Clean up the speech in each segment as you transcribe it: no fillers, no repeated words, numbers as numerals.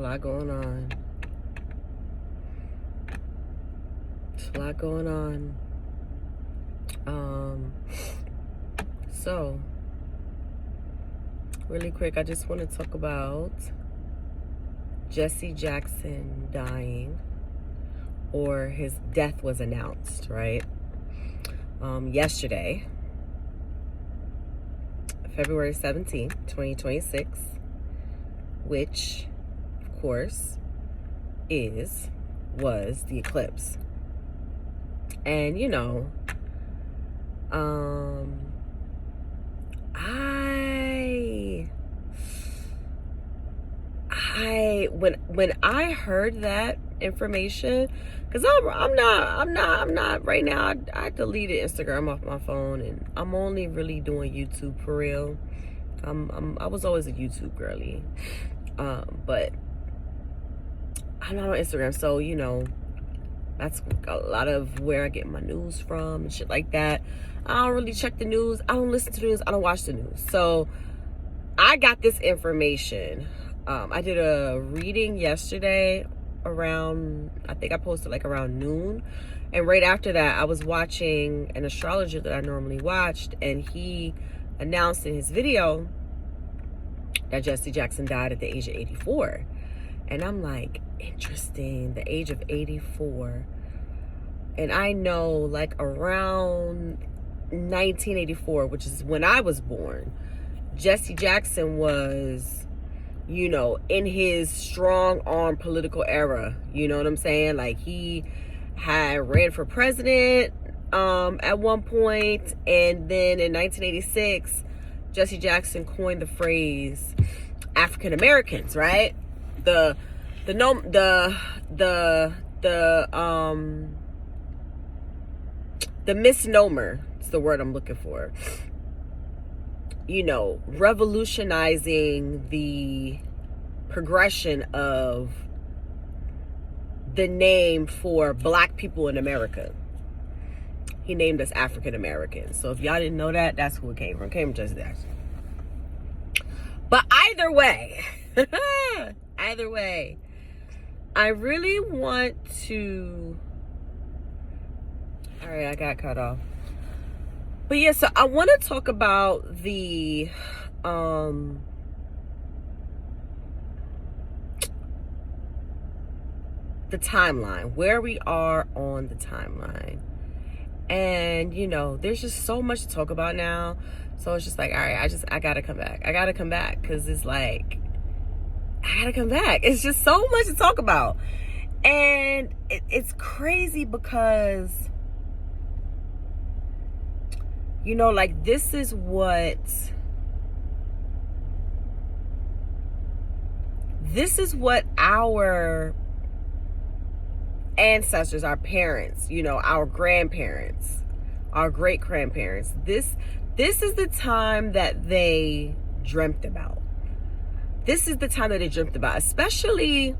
lot going on. It's a lot going on. So really quick, I just want to talk about Jesse Jackson dying, or his death was announced, right? Yesterday, February 17th, 2026, which, of course, was the eclipse. And, you know, when I heard that information, because I'm not right now. I deleted Instagram off my phone, and I'm only really doing YouTube for real. I was always a YouTube girly, but I'm not on Instagram, so you know that's a lot of where I get my news from and shit like that. I don't really check the news. I don't listen to the news. I don't watch the news. So I got this information. I did a reading yesterday around, I think I posted like around noon. And right after that, I was watching an astrologer that I normally watched, and he announced in his video that Jesse Jackson died at the age of 84. And I'm like, interesting, the age of 84. And I know like around 1984, which is when I was born, Jesse Jackson was, you know, in his strong arm political era. You know what I'm saying? Like, he had ran for president at one point, and then in 1986, Jesse Jackson coined the phrase African Americans, right? The misnomer, it's the word I'm looking for. You know, revolutionizing the progression of the name for Black people in America. He named us African Americans. So if y'all didn't know that, that's who it came from. It came from Jesse Jackson. But either way, I really want to... All right, I got cut off. But yeah, so I want to talk about the timeline, where we are on the timeline. And, you know, there's just so much to talk about now. So it's just like, all right, I got to come back. I got to come back because it's like, I got to come back. It's just so much to talk about. And it's crazy because, you know, like, this is what our ancestors, our parents, you know, our grandparents, our great grandparents, this is the time that they dreamt about. This is the time that they dreamt about, especially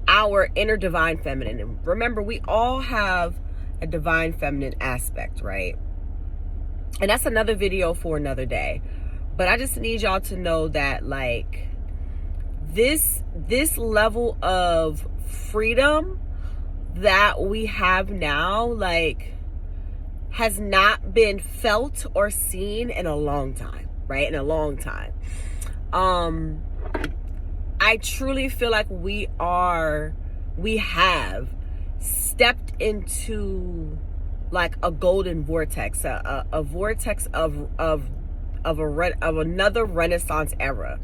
our inner divine feminine. And remember, we all have a divine feminine aspect, right? And that's another video for another day. But I just need y'all to know that, like, this level of freedom that we have now, like, has not been felt or seen in a long time, right? In a long time. I truly feel like we have stepped into like a golden vortex, a vortex of another Renaissance era.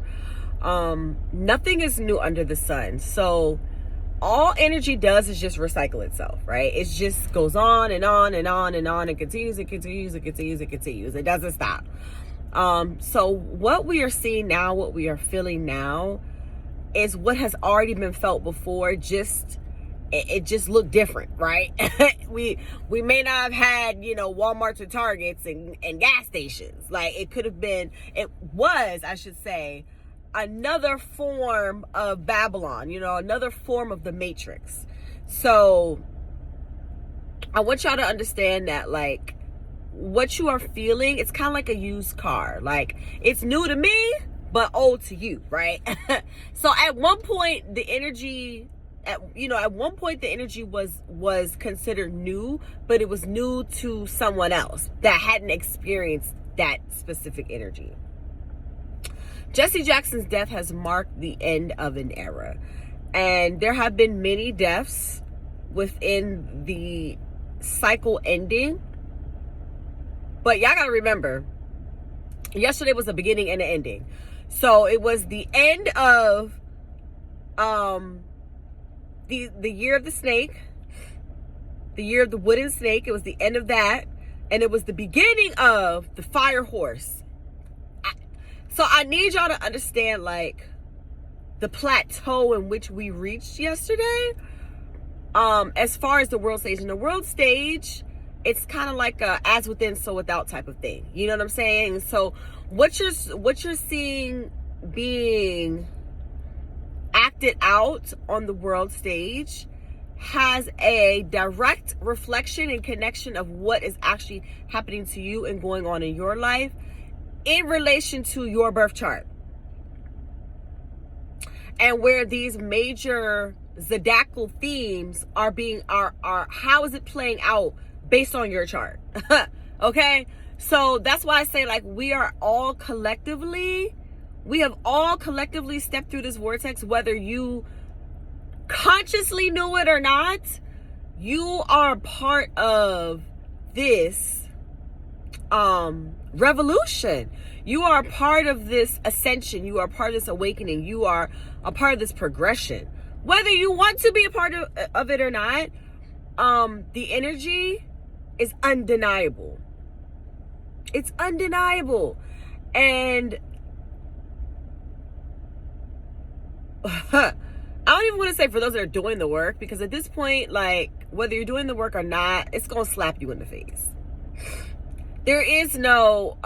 Nothing is new under the sun. So all energy does is just recycle itself, right? It just goes on and on and on and on and continues and continues and continues and continues. It doesn't stop. So what we are seeing now, what we are feeling now, is what has already been felt before. It just looked different, right? we may not have had, you know, Walmarts and Targets and gas stations. Like, it was, I should say, another form of Babylon, you know, another form of the Matrix. So I want y'all to understand that, like, what you are feeling, it's kind of like a used car. Like, it's new to me, but old to you, right? So at one point the energy was considered new, but it was new to someone else that hadn't experienced that specific energy. Jesse Jackson's death has marked the end of an era, and there have been many deaths within the cycle ending. But y'all gotta remember, yesterday was the beginning and the ending. So it was the end of the year of the snake, the year of the wooden snake. It was the end of that, and it was the beginning of the fire horse. So I need y'all to understand, like, the plateau in which we reached yesterday. As far as the world stage. In the world stage, it's kind of like a as within, so without type of thing. You know what I'm saying? So what you're seeing being acted out on the world stage has a direct reflection and connection of what is actually happening to you and going on in your life in relation to your birth chart, and where these major zodiacal themes are how is it playing out based on your chart. Okay, so that's why I say, like, we have all collectively stepped through this vortex, whether you consciously knew it or not. You are part of this revolution. You are a part of this ascension. You are a part of this awakening. You are a part of this progression, whether you want to be a part of it or not. The energy is undeniable. It's undeniable. And I don't even want to say for those that are doing the work, because at this point, like, whether you're doing the work or not, it's going to slap you in the face. There is no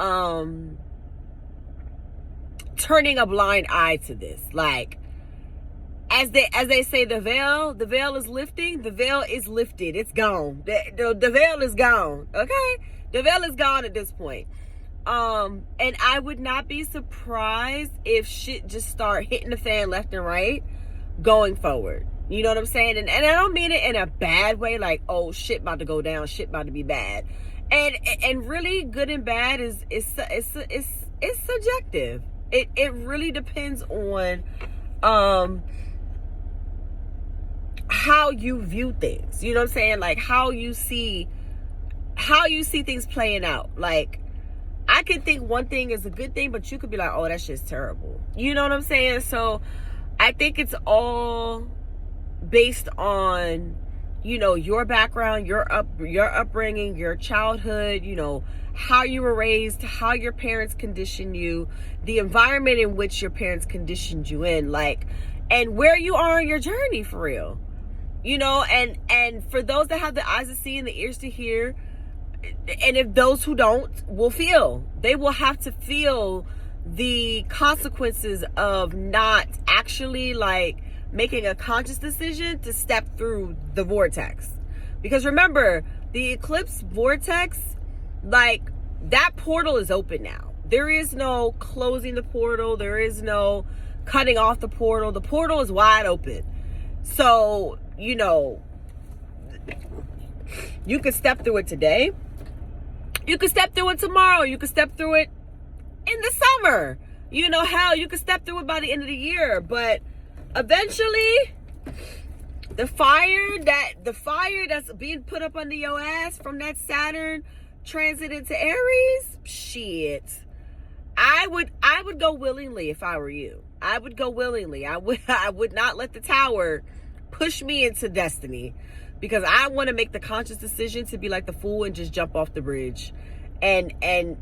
turning a blind eye to this. Like, as they say, the veil is lifting. The veil is lifted. It's gone. The veil is gone. Okay, the veil is gone at this point. And I would not be surprised if shit just start hitting the fan left and right going forward. You know what I'm saying? And I don't mean it in a bad way, like, oh, shit about to go down, shit about to be bad. And really, good and bad is subjective. It really depends on how you view things. You know what I'm saying? Like, how you see things playing out. Like, I could think one thing is a good thing, but you could be like, oh, that shit's terrible. You know what I'm saying? So I think it's all based on, you know, your background, your upbringing, your childhood, you know, how you were raised, how your parents conditioned you, the environment in which your parents conditioned you in, like, and where you are on your journey, for real. You know, and for those that have the eyes to see and the ears to hear, and if those who don't will feel, they will have to feel the consequences of not actually, like, making a conscious decision to step through the vortex. Because remember, the eclipse vortex, like, that portal is open now. There is no closing the portal. There is no cutting off the portal. The portal is wide open. So, you know, you could step through it today. You could step through it tomorrow. You could step through it in the summer. You know, hell, you could step through it by the end of the year. But eventually, the fire that's being put up under your ass from that Saturn transit into Aries, shit, I would go willingly if I were you. I would go willingly. I would not let the tower push me into destiny, because I want to make the conscious decision to be like the fool and just jump off the bridge. And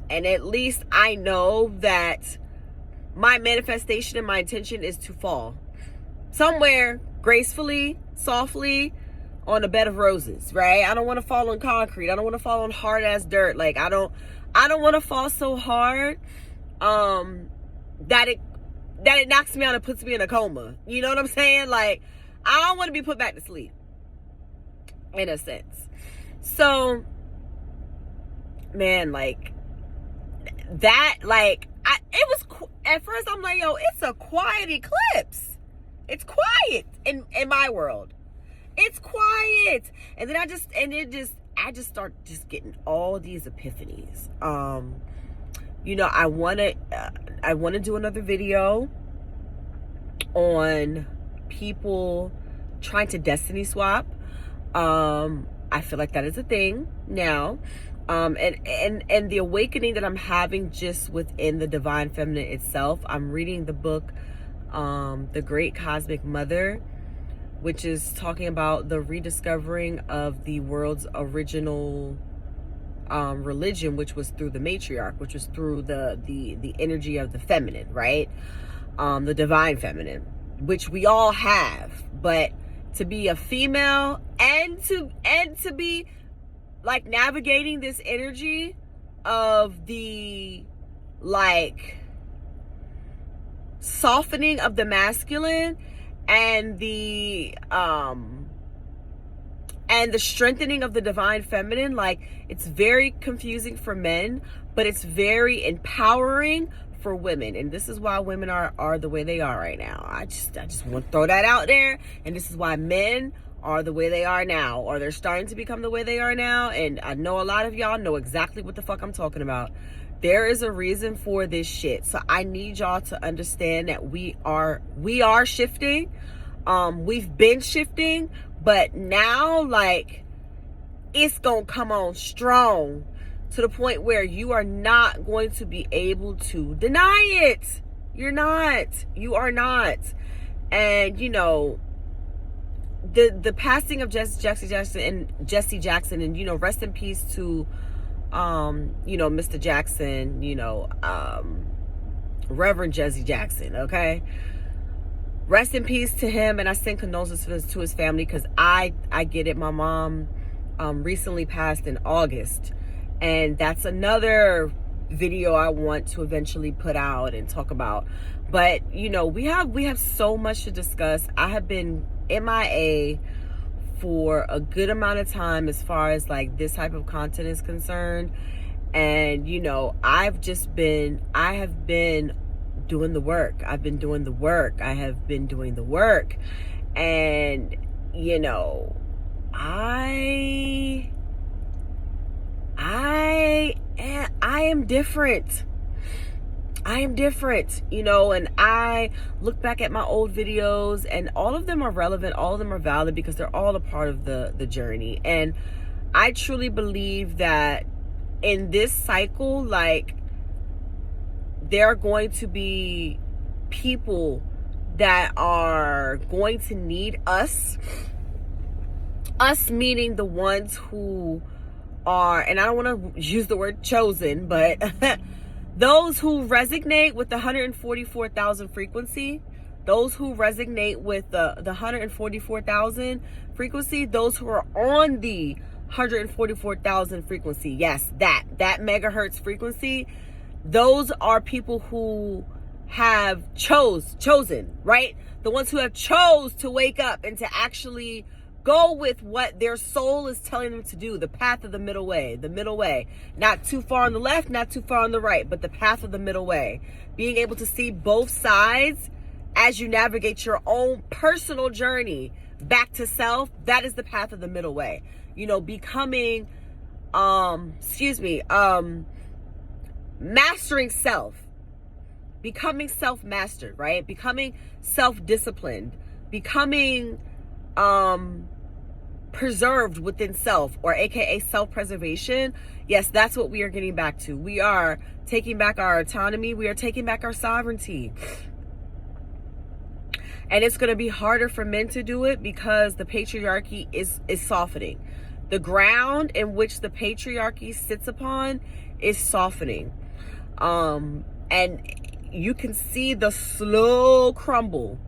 at least I know that my manifestation and my intention is to fall somewhere gracefully, softly, on a bed of roses, right? I don't want to fall on concrete. I don't want to fall on hard ass dirt. Like, I don't want to fall so hard that it knocks me out and puts me in a coma. You know what I'm saying? Like, I don't want to be put back to sleep, in a sense. So, man, like, that, like, at first I'm like, yo, it's a quiet eclipse. It's quiet in my world. It's quiet. And then I just start just getting all these epiphanies. You know, I want to do another video on people trying to destiny swap. I feel like that is a thing now. And the awakening that I'm having just within the divine feminine itself. I'm reading the book, The Great Cosmic Mother, which is talking about the rediscovering of the world's original religion, which was through the matriarch, which was through the energy of the feminine, right? The divine feminine, which we all have. But to be a female and to be like navigating this energy of the like softening of the masculine and the strengthening of the divine feminine, like, it's very confusing for men, but it's very empowering for women. And this is why women are the way they are right now. I just want to throw that out there. And this is why men are the way they are now, or they're starting to become the way they are now. And I know a lot of y'all know exactly what the fuck I'm talking about. There is a reason for this shit. So I need y'all to understand that we are shifting. We've been shifting, but now, like, it's gonna come on strong to the point where you are not going to be able to deny it. You are not. And, you know, the passing of Jesse Jackson, and, you know, rest in peace to, you know, Mr. Jackson, you know, Reverend Jesse Jackson, okay? Rest in peace to him, and I send condolences to his family, because I get it. My mom recently passed in August, and that's another video I want to eventually put out and talk about. But, you know, we have so much to discuss. I have been MIA for a good amount of time as far as like this type of content is concerned, and, you know, I have been doing the work. I have been doing the work. And, you know, I am different. You know, and I look back at my old videos, and all of them are relevant, all of them are valid, because they're all a part of the journey. And I truly believe that in this cycle, like, there are going to be people that are going to need us meaning the ones who are, and I don't want to use the word chosen, but those who resonate with the 144,000 frequency, those who resonate with the 144,000 frequency, those who are on the 144,000 frequency, yes, that megahertz frequency, those are people who have chosen, right? The ones who have chose to wake up and to actually go with what their soul is telling them to do, the path of the middle way, not too far on the left, not too far on the right, but the path of the middle way. Being able to see both sides as you navigate your own personal journey back to self, that is the path of the middle way. You know, becoming, mastering self, becoming self-mastered, right? Becoming self-disciplined, becoming preserved within self, or AKA self-preservation. Yes, that's what we are getting back to. We are taking back our autonomy. We are taking back our sovereignty. And it's going to be harder for men to do it because the patriarchy is softening. The ground in which the patriarchy sits upon is softening. And you can see the slow crumble.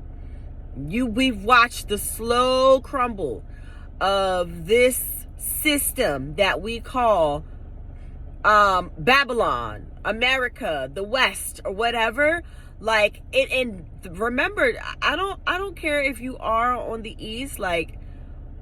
We've watched the slow crumble of this system that we call Babylon, America, the West, or whatever. Like it, and remember, I don't care if you are on the East. Like,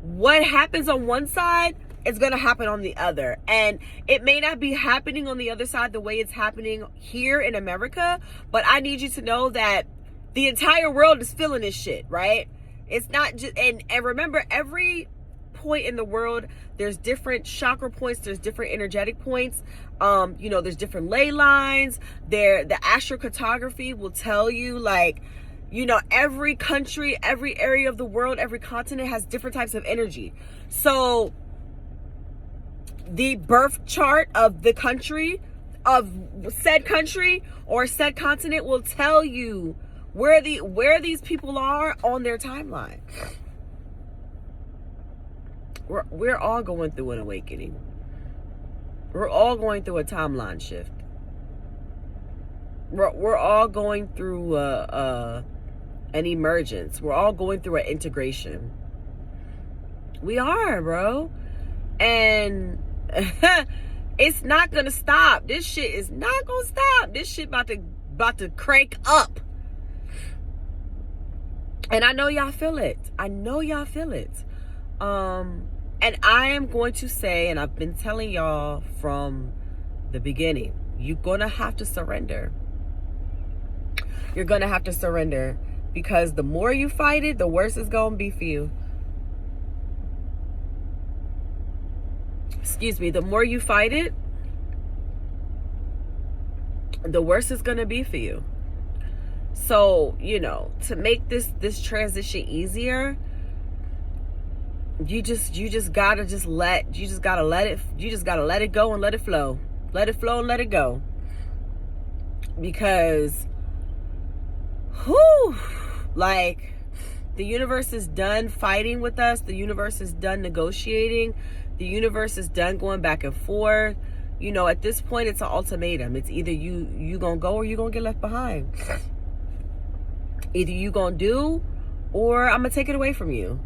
what happens on one side it's going to happen on the other. And it may not be happening on the other side the way it's happening here in America, but I need you to know that the entire world is feeling this shit, right? It's not just, and remember, every point in the world, there's different chakra points, there's different energetic points. You know, there's different ley lines. The astrocartography will tell you, like, you know, every country, every area of the world, every continent has different types of energy. So the birth chart of the country, of said country or said continent, will tell you where these people are on their timeline. We're all going through an awakening. We're all going through a timeline shift. We're all going through an emergence. We're all going through an integration. We are, bro. And it's not gonna stop. This shit is not gonna stop. This shit about to crank up. And I know y'all feel it. I know y'all feel it. And I am going to say, and I've been telling y'all from the beginning, you're gonna have to surrender. You're gonna have to surrender, because the more you fight it, the worse it's gonna be for you. Excuse me, the more you fight it, the worse it's gonna be for you. So, you know, to make this transition easier, you just gotta let it go and let it flow. Let it flow and let it go. Because like, the universe is done fighting with us. The universe is done negotiating. The universe is done going back and forth. You know, at this point, it's an ultimatum. It's either you gonna go or you gonna get left behind. Either you gonna do, or I'm gonna take it away from you.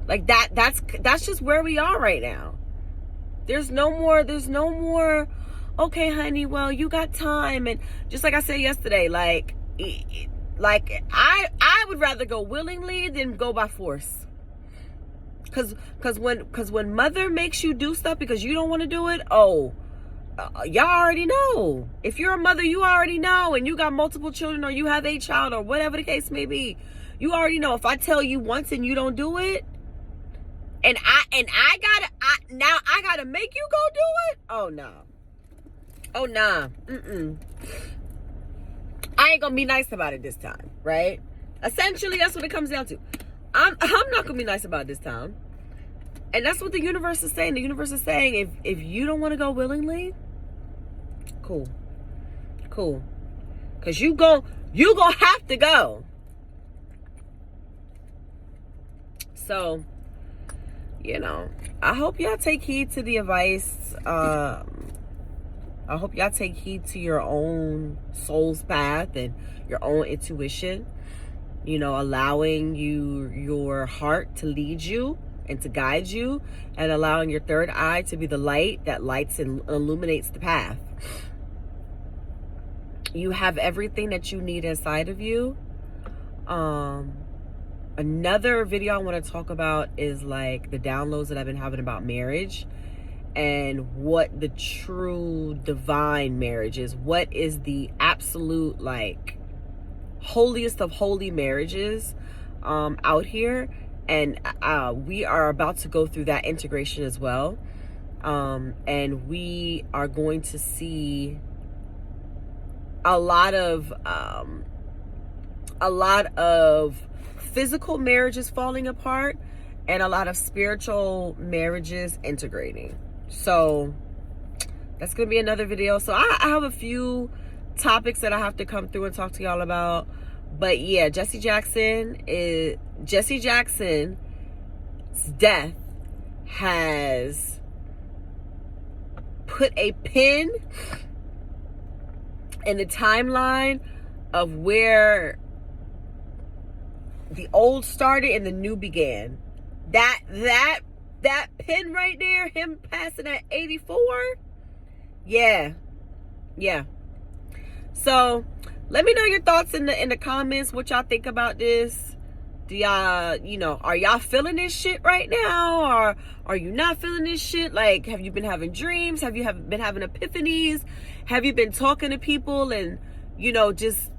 Like, that's just where we are right now. There's no more, okay, honey, well, you got time. And just like I said yesterday, like I would rather go willingly than go by force. Cause when mother makes you do stuff because you don't want to do it, y'all already know. If you're a mother, you already know, and you got multiple children, or you have a child, or whatever the case may be, you already know. If I tell you once and you don't do it, and I gotta make you go do it. Oh no. Oh nah. I ain't gonna be nice about it this time, right? Essentially, that's what it comes down to. I'm not gonna be nice about it this time. And that's what the universe is saying. The universe is saying, if you don't want to go willingly, cool. Cause you gonna have to go. So, you know, I hope y'all take heed to the advice. I hope y'all take heed to your own soul's path and your own intuition. You know, allowing your heart to lead you and to guide you, and allowing your third eye to be the light that lights and illuminates the path. You have everything that you need inside of you. Another video I want to talk about is like the downloads that I've been having about marriage, and what the true divine marriage is. What is the absolute, like, holiest of holy marriages out here. And we are about to go through that integration as well. And we are going to see a lot of physical marriages falling apart, and a lot of spiritual marriages integrating. So that's gonna be another video. So I have a few topics that I have to come through and talk to y'all about. But yeah, Jesse Jackson's death has put a pin in the timeline of where the old started and the new began. That pin right there, him passing at 84. Yeah. So let me know your thoughts in the comments, what y'all think about this. Do y'all, are y'all feeling this shit right now? Or are you not feeling this shit? Like, have you been having dreams? Have you been having epiphanies? Have you been talking to people and, just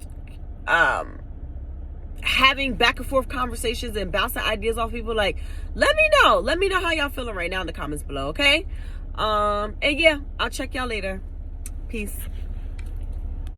having back and forth conversations and bouncing ideas off people? Like, let me know how y'all feeling right now in the comments below, okay? And yeah, I'll check y'all later. Peace.